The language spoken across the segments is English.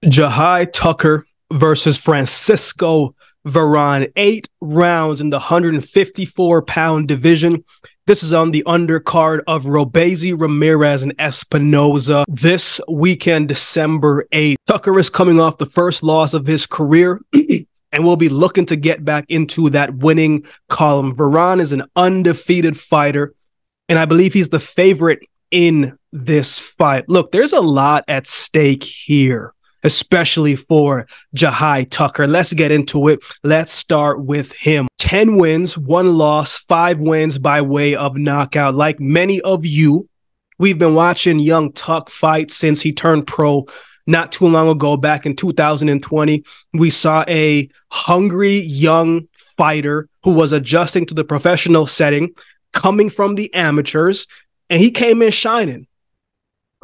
Jahi Tucker versus Francisco Veron. 8 rounds in the 154-pound division. This is on the undercard of Robeisy Ramirez and Espinoza this weekend, December 8th. Tucker is coming off the first loss of his career and will be looking to get back into that winning column. Veron is an undefeated fighter, and I believe he's the favorite in this fight. Look, there's a lot at stake here, especially for Jahi Tucker. Let's get into it. Let's start with him. 10 wins, 1 loss, 5 wins by way of knockout. Like many of you, we've been watching young Tuck fight since he turned pro not too long ago, back in 2020. We saw a hungry young fighter who was adjusting to the professional setting, coming from the amateurs, and he came in shining.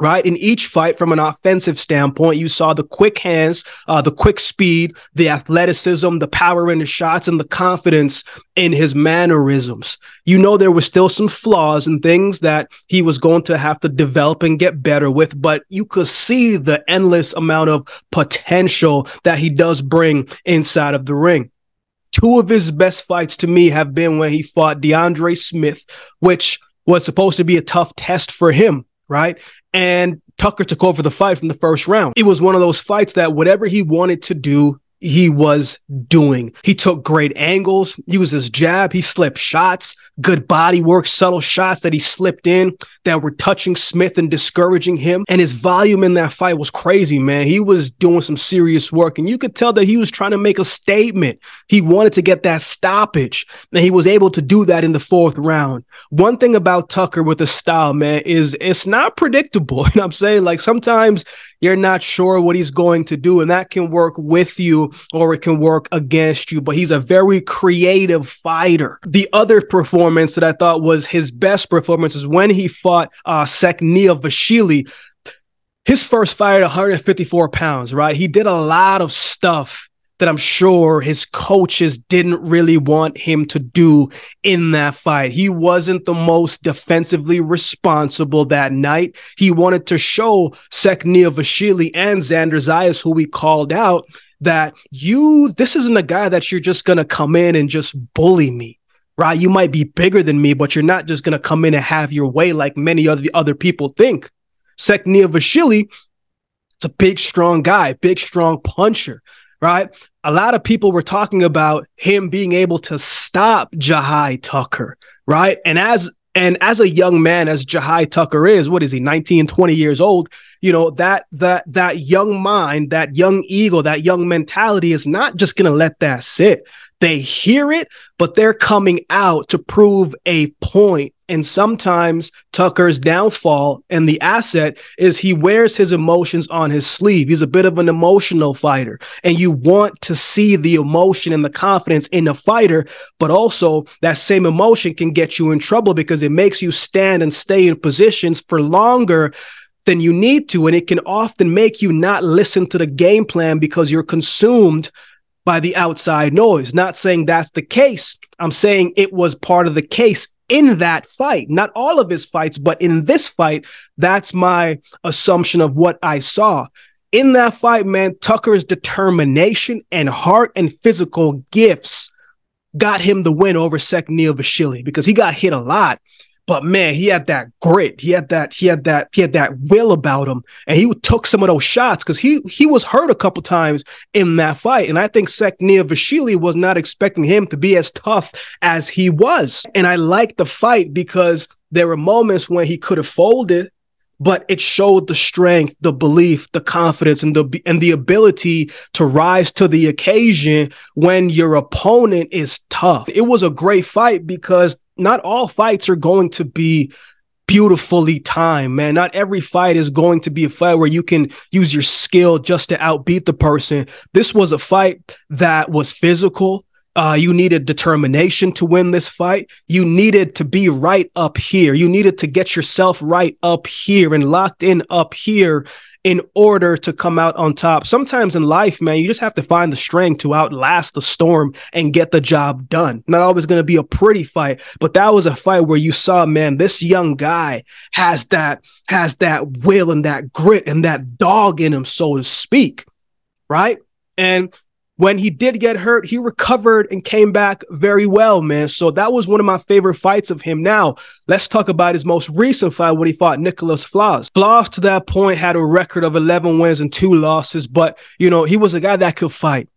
Right? In each fight, from an offensive standpoint, you saw the quick hands, the quick speed, the athleticism, the power in his shots, and the confidence in his mannerisms. You know, there were still some flaws and things that he was going to have to develop and get better with, but you could see the endless amount of potential that he does bring inside of the ring. 2 of his best fights to me have been when he fought DeAndre Smith, which was supposed to be a tough test for him, right? And Tucker took over the fight from the first round. It was one of those fights that whatever he wanted to do, he was doing. He took great angles, used his jab, he slipped shots, good body work, subtle shots that he slipped in that were touching Smith and discouraging him. And his volume in that fight was crazy, man. He was doing some serious work, and you could tell that he was trying to make a statement. He wanted to get that stoppage, and he was able to do that in the 4th round. One thing about Tucker with his style, man, is it's not predictable. You know what I'm saying? Like, sometimes you're not sure what he's going to do, and that can work with you or it can work against you, but he's a very creative fighter. The other performance that I thought was his best performance is when he fought Akeemkhaynes. His first fight at 154 pounds, right? He did a lot of stuff that I'm sure his coaches didn't really want him to do in that fight. He wasn't the most defensively responsible that night. He wanted to show Akeemkhaynes and Xander Zayas, who we called out, that this isn't a guy that you're just going to come in and just bully me, right? You might be bigger than me, but you're not just going to come in and have your way like many other people think. Akeemkhaynes is a big, strong guy, big, strong puncher, right? A lot of people were talking about him being able to stop Jahi Tucker, right? And as a young man, as Jahi Tucker is, what is he, 19, 20 years old? You know, that young mind, that young ego, that young mentality is not just going to let that sit. They hear it, but they're coming out to prove a point. And sometimes Tucker's downfall and the asset is he wears his emotions on his sleeve. He's a bit of an emotional fighter, and you want to see the emotion and the confidence in the fighter, but also that same emotion can get you in trouble because it makes you stand and stay in positions for longer than you need to. And it can often make you not listen to the game plan because you're consumed by the outside noise. Not saying that's the case. I'm saying it was part of the case in that fight. Not all of his fights, but in this fight, that's my assumption of what I saw. In that fight, man, Tucker's determination and heart and physical gifts got him the win over Akeemkhaynes because he got hit a lot. But man, he had that grit. He had that will about him, and he took some of those shots because he was hurt a couple times in that fight. And I think Akeemkhaynes was not expecting him to be as tough as he was. And I liked the fight because there were moments when he could have folded, but it showed the strength, the belief, the confidence, and the ability to rise to the occasion when your opponent is tough. It was a great fight because not all fights are going to be beautifully timed, man. Not every fight is going to be a fight where you can use your skill just to outbeat the person. This was a fight that was physical. You needed determination to win this fight. You needed to be right up here. You needed to get yourself right up here and locked in up here in order to come out on top. Sometimes in life, man, you just have to find the strength to outlast the storm and get the job done. Not always going to be a pretty fight, but that was a fight where you saw, man, this young guy has that will and that grit and that dog in him, so to speak. right? And when he did get hurt, he recovered and came back very well, man. So that was one of my favorite fights of him. Now, let's talk about his most recent fight when he fought Nicholas Flores. Flores, to that point, had a record of 11 wins and 2 losses, but, you know, he was a guy that could fight.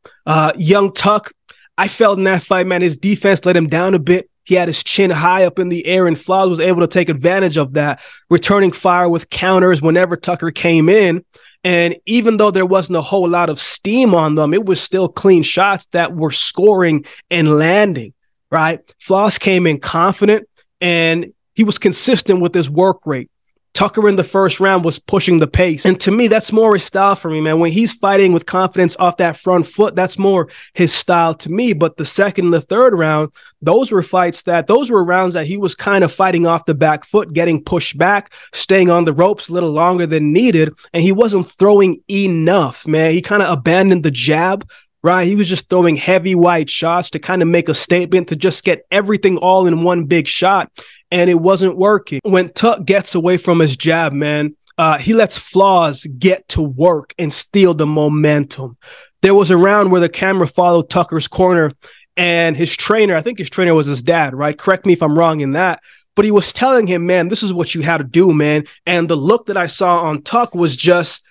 Young Tuck, I felt in that fight, man, his defense let him down a bit. He had his chin high up in the air, and Flores was able to take advantage of that, returning fire with counters whenever Tucker came in. And even though there wasn't a whole lot of steam on them, it was still clean shots that were scoring and landing, right? Flores came in confident, and he was consistent with his work rate. Tucker in the first round was pushing the pace. And to me, that's more his style for me, man. When he's fighting with confidence off that front foot, that's more his style to me. But the second and the third round, those were rounds that he was kind of fighting off the back foot, getting pushed back, staying on the ropes a little longer than needed. And he wasn't throwing enough, man. He kind of abandoned the jab, right? He was just throwing heavy wide shots to kind of make a statement, to just get everything all in one big shot. And it wasn't working. When Tuck gets away from his jab, man, he lets Flores get to work and steal the momentum. There was a round where the camera followed Tucker's corner, and his trainer, I think his trainer was his dad, right? Correct me if I'm wrong in that. But he was telling him, man, this is what you had to do, man. And the look that I saw on Tuck was just,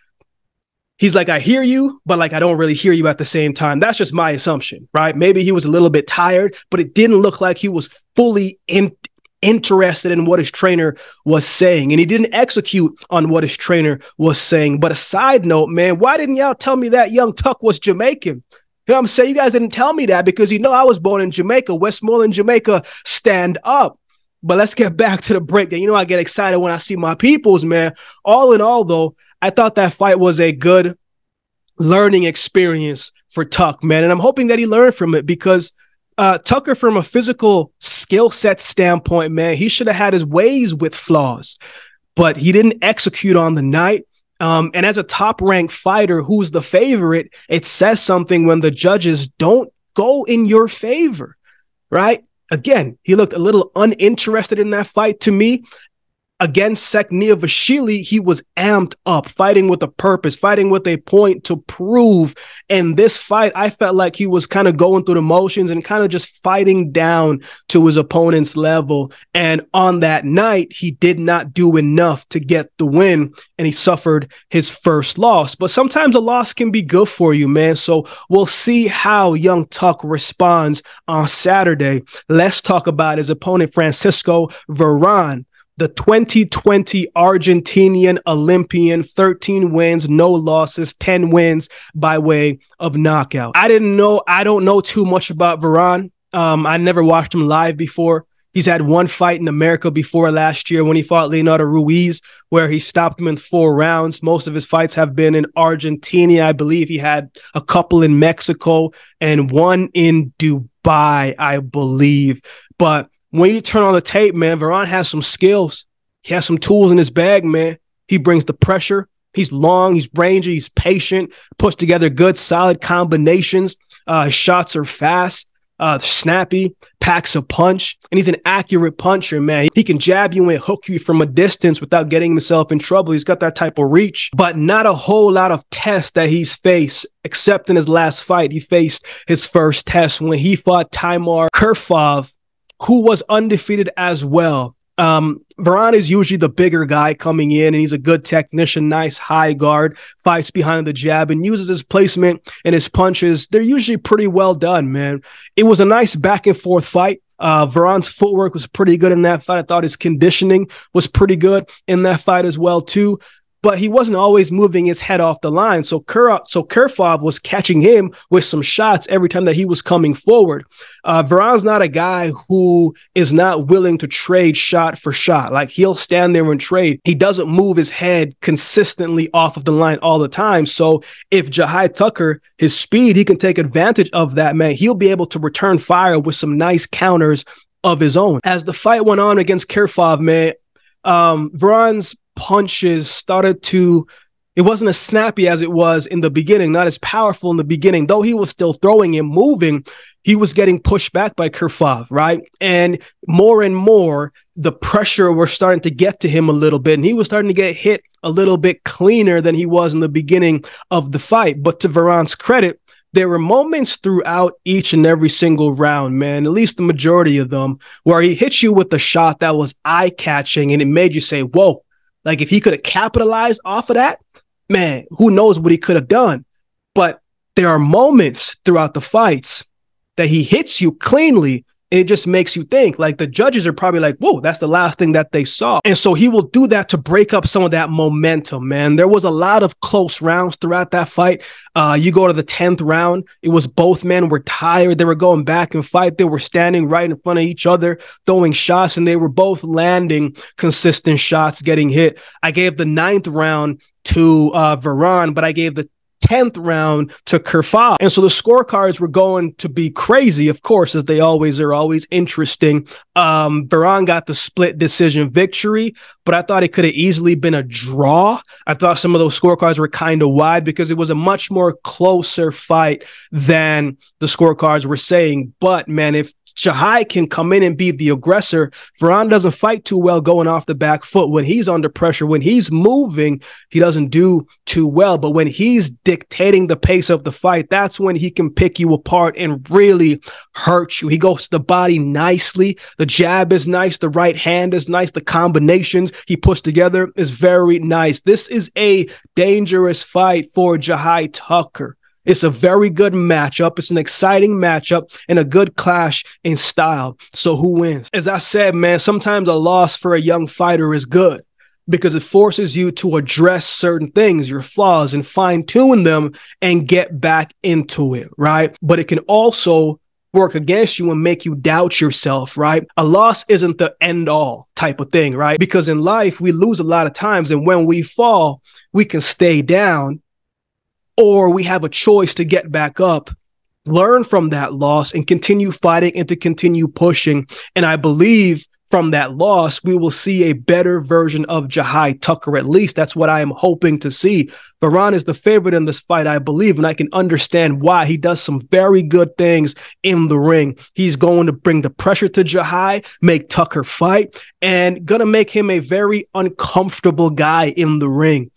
he's like, I hear you, but like, I don't really hear you at the same time. That's just my assumption, right? Maybe he was a little bit tired, but it didn't look like he was fully interested in what his trainer was saying, and he didn't execute on what his trainer was saying. But a side note, man, why didn't y'all tell me that young Tuck was Jamaican? You know what I'm saying? You guys didn't tell me that, because you know I was born in Jamaica. Westmoreland, Jamaica, stand up. But let's get back to the breakdown. You know I get excited when I see my peoples, man. All in all, though, I thought that fight was a good learning experience for Tuck, man. And I'm hoping that he learned from it, because Tucker, from a physical skill set standpoint, man, he should have had his ways with Flores, but he didn't execute on the night. And as a top-ranked fighter who's the favorite, it says something when the judges don't go in your favor, right? Again, he looked a little uninterested in that fight to me. Against Sekniavashvili, he was amped up, fighting with a purpose, fighting with a point to prove. And this fight, I felt like he was kind of going through the motions and kind of just fighting down to his opponent's level. And on that night, he did not do enough to get the win, and he suffered his first loss. But sometimes a loss can be good for you, man. So we'll see how young Tuck responds on Saturday. Let's talk about his opponent, Francisco Veron. The 2020 Argentinian Olympian, 13 wins, no losses, 10 wins by way of knockout. I don't know too much about Veron. I never watched him live before. He's had one fight in America before last year when he fought Leonardo Ruiz, where he stopped him in 4 rounds. Most of his fights have been in Argentina. I believe he had a couple in Mexico and one in Dubai, I believe. But when you turn on the tape, man, Veron has some skills. He has some tools in his bag, man. He brings the pressure. He's long, he's rangy, he's patient, puts together good, solid combinations. His shots are fast, snappy, packs a punch, and he's an accurate puncher, man. He can jab you and hook you from a distance without getting himself in trouble. He's got that type of reach, but not a whole lot of tests that he's faced, except in his last fight. He faced his first test when he fought Timur Kurfov, who was undefeated as well. Veron is usually the bigger guy coming in, and he's a good technician, nice high guard, fights behind the jab, and uses his placement and his punches. They're usually pretty well done, man. It was a nice back and forth fight. Veron's footwork was pretty good in that fight. I thought his conditioning was pretty good in that fight as well, too. But he wasn't always moving his head off the line. So Kurfov was catching him with some shots every time that he was coming forward. Veron's not a guy who is not willing to trade shot for shot. Like, he'll stand there and trade. He doesn't move his head consistently off of the line all the time. So if Jahi Tucker, his speed, he can take advantage of that, man. He'll be able to return fire with some nice counters of his own. As the fight went on against Kurfov, man, Veron's punches started to It wasn't as snappy as it was in the beginning, not as powerful in the beginning. Though he was still throwing and moving, he was getting pushed back by Kerfov, right? And more, the pressure was starting to get to him a little bit, and he was starting to get hit a little bit cleaner than he was in the beginning of the fight. But to Veron's credit, there were moments throughout each and every single round, man, at least the majority of them, where he hit you with a shot that was eye-catching, and it made you say, whoa, like if he could have capitalized off of that, man, who knows what he could have done. But there are moments throughout the fights that he hits you cleanly. It just makes you think, like, the judges are probably like, whoa, that's the last thing that they saw. And so he will do that to break up some of that momentum, man. There was a lot of close rounds throughout that fight. You go to the 10th round, it was both men were tired. They were going back and fight. They were standing right in front of each other, throwing shots, and they were both landing consistent shots, getting hit. I gave the 9th round to Veron, but I gave the 10th round to Kerfov. And so the scorecards were going to be crazy, of course, as they always are, always interesting. Veron got the split decision victory, but I thought it could have easily been a draw. I thought some of those scorecards were kind of wide because it was a much more closer fight than the scorecards were saying. But man, if Jahi can come in and be the aggressor, Veron doesn't fight too well going off the back foot. When he's under pressure, when he's moving, he doesn't do too well. But when he's dictating the pace of the fight, that's when he can pick you apart and really hurt you. He goes to the body nicely. The jab is nice. The right hand is nice. The combinations he puts together is very nice. This is a dangerous fight for Jahi Tucker. It's a very good matchup. It's an exciting matchup and a good clash in style. So who wins? As I said, man, sometimes a loss for a young fighter is good because it forces you to address certain things, your flaws, and fine-tune them and get back into it, right? But it can also work against you and make you doubt yourself, right? A loss isn't the end-all type of thing, right? Because in life, we lose a lot of times, and when we fall, we can stay down, or we have a choice to get back up, learn from that loss, and continue fighting and to continue pushing. And I believe from that loss, we will see a better version of Jahi Tucker. At least that's what I am hoping to see. Veron is the favorite in this fight, I believe, and I can understand why. He does some very good things in the ring. He's going to bring the pressure to Jahi, make Tucker fight, and gonna make him a very uncomfortable guy in the ring.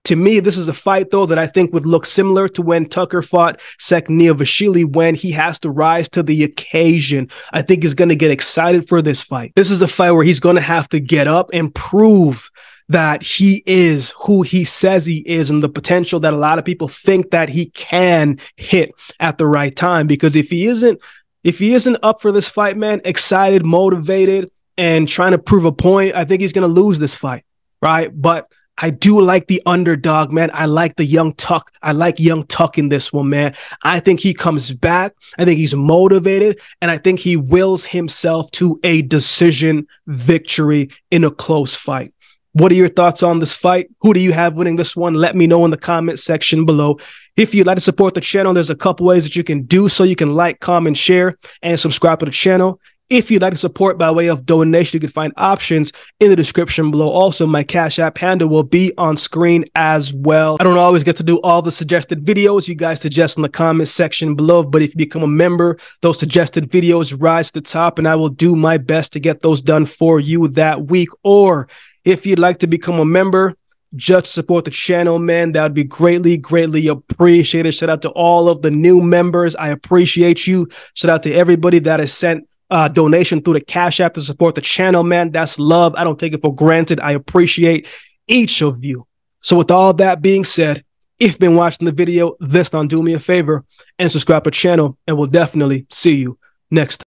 To me, this is a fight, though, that I think would look similar to when Tucker fought Sekniavashvili, when he has to rise to the occasion. I think he's going to get excited for this fight. This is a fight where he's going to have to get up and prove that he is who he says he is and the potential that a lot of people think that he can hit at the right time. Because if he isn't up for this fight, man, excited, motivated, and trying to prove a point, I think he's going to lose this fight, right? But I do like the underdog, man. I like the young Tuck. I like young Tuck in this one, man. I think he comes back. I think he's motivated, and I think he wills himself to a decision victory in a close fight. What are your thoughts on this fight? Who do you have winning this one? Let me know in the comment section below. If you'd like to support the channel, there's a couple ways that you can do so. You can like, comment, share, and subscribe to the channel. If you'd like to support by way of donation, you can find options in the description below. Also, my Cash App handle will be on screen as well. I don't always get to do all the suggested videos you guys suggest in the comment section below, but if you become a member, those suggested videos rise to the top, and I will do my best to get those done for you that week. Or if you'd like to become a member, just to support the channel, man, that would be greatly, greatly appreciated. Shout out to all of the new members. I appreciate you. Shout out to everybody that has sent donation through the Cash App to support the channel, man. That's love. I don't take it for granted. I appreciate each of you. So with all that being said, if you've been watching the video, this time do me a favor and subscribe to the channel, and we'll definitely see you next time.